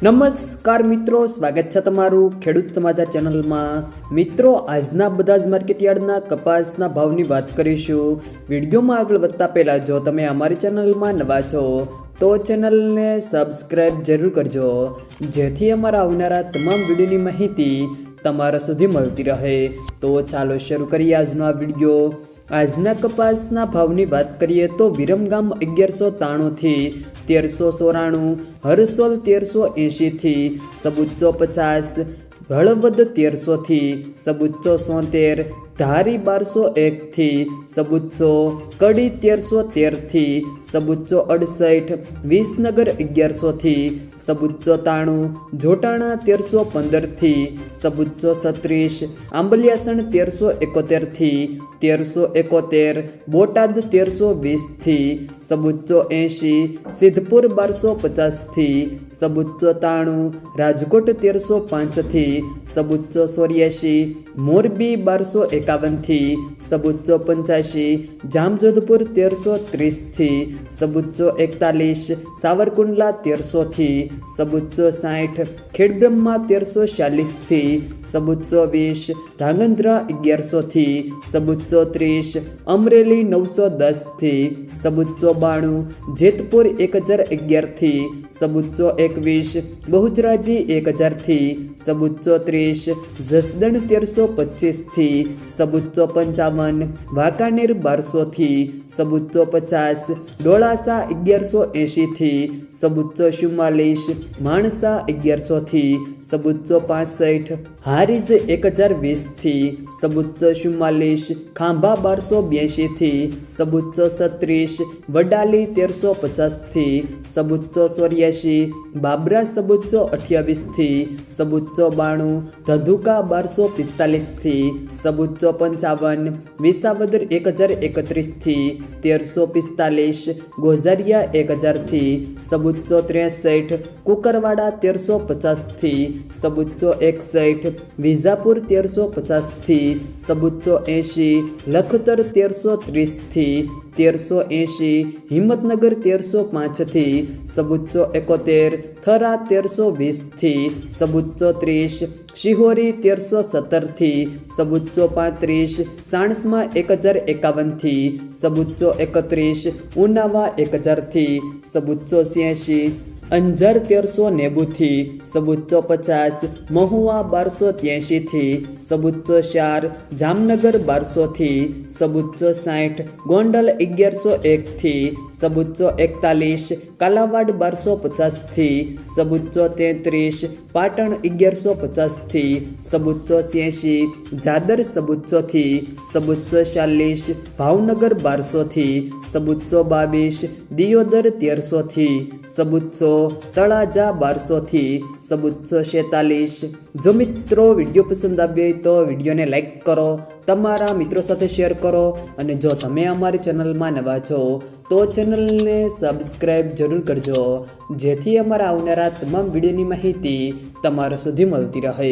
નમસ્કાર મિત્રો, સ્વાગત છે તમારું ખેડૂત સમાચાર ચેનલમાં। મિત્રો, આજના બધા જ માર્કેટયાર્ડના કપાસના ભાવની વાત કરીશું। વિડીયોમાં આગળ વધતા પહેલાં જો તમે અમારી ચેનલમાં નવા છો તો ચેનલને સબસ્ક્રાઈબ જરૂર કરજો, જેથી અમારા આવનારા તમામ વિડીયોની માહિતી તમારા સુધી મળતી રહે। તો ચાલો શરૂ કરીએ આજનો આ વિડીયો। આજના કપાસના ભાવની વાત કરીએ તો વિરમગામ 1193 થી 1394, હરસોલ 1380 થી સબુચ્ચો 50, હળવદ 1300 થી સબુચ્ચો 77, ધારી 1201 થી સબુચ્ચો, કડી 1313 થી સબુચ્ચો 68, વિસનગર 1100 થી સબુચ્ચો 93, જોટાણા 1315 થી સબુચ્ચો 36, આંબલિયાસણ 1371 થી 1371, બોટાદ 1320 થી સબુચ્ચો 80, સિદ્ધપુર 1250 થી સબુચ્ચો 93, રાજકોટ 1305 થી સબુચ્ચો 84, મોરબી 1251 થી સબુચ્ચો 85, જામજોધપુર 1330 થી સબુચ્ચો 41, સાવરકુંડલા 1300 થી સબુચ્ચો 60, ખેડબ્રહ્મા 1346 થી સબુચ્ચો 20, ધાંગધ્રા 1100 થી સબુચ્ચો 30, અમરેલી 910 થી સબુચ્ચો 92, જેતપુર 1011 થી સબુચ્ચો 21, બહુચરાજી 1000 થી સબુચ્ચો 30, જસદણ 1325 થી સબુચ્ચો 55, વાંકાનેર 1200 થી સબુચ્ચો 50, ડોળાસા 1180 થી સબુચ્ચો 44, માણસા 1100 થી સબુચ્ચો 65, હારીજ 1020 થી સબુચ્ચો 44, ખાંભા 1282 થી સબુચ્ચો 36, વડાલી 1350 થી સબુચ્ચો 84, બાબરા સબુચ્ચો 28 થી સબુચ્ચો 92, ધધુકા 1245 થી સબુચ્ચો 55, વિસાવદર 1031 થી 1345, ગોઝારિયા 1000 થી સબુચ્ચો 63, કુકરવાડા 1350 થી સબુચ્ચો 61, વિજાપુર 1350 થી સબુચ્ચો 80, લખતર 1330 થી 1380, હિંમતનગર 1305 થી સબુચ્ચો 71, થરા 1320 થી સબુચ્ચો 30, શિહોરી 1317 થી સબુચ્ચો 35, સાણસમાં 1051 થી સબુચ્ચો 31, ઉનાવા 1000 થી સબુચ્ચો 86, અંજાર 1390 થી સબુચ્ચો 50, મહુવા 1283 થી સબુચ્ચો 4, જામનગર 1200 થી સબુચ્ચો 60, ગોંડલ 1101 થી સબુચ્ચો 41, કાલાવાડ 1250 થી સબુચ્ચો 33, પાટણ 1150 થી સબુચ્ચો 86, જાદર સબુચ્ચો થી સબુચ્ચો 40, ભાવનગર 1200 થી સબુચ્ચો 22, દિયોદર 1300 થી સબુચ્ચો, તળાજા 1200 થી સબુચ્ચો 46। જો મિત્રો વિડીયો પસંદ આવ્યો હોય તો વિડીયોને લાઈક કરો, તમારા મિત્રો સાથે શેર કરો, અને જો તમે અમારી ચેનલમાં નવા છો તો ચેનલને સબસ્ક્રાઈબ જરૂર કરજો, જેથી અમારા આવનારા તમામ વિડીયોની માહિતી તમારા સુધી મળતી રહે।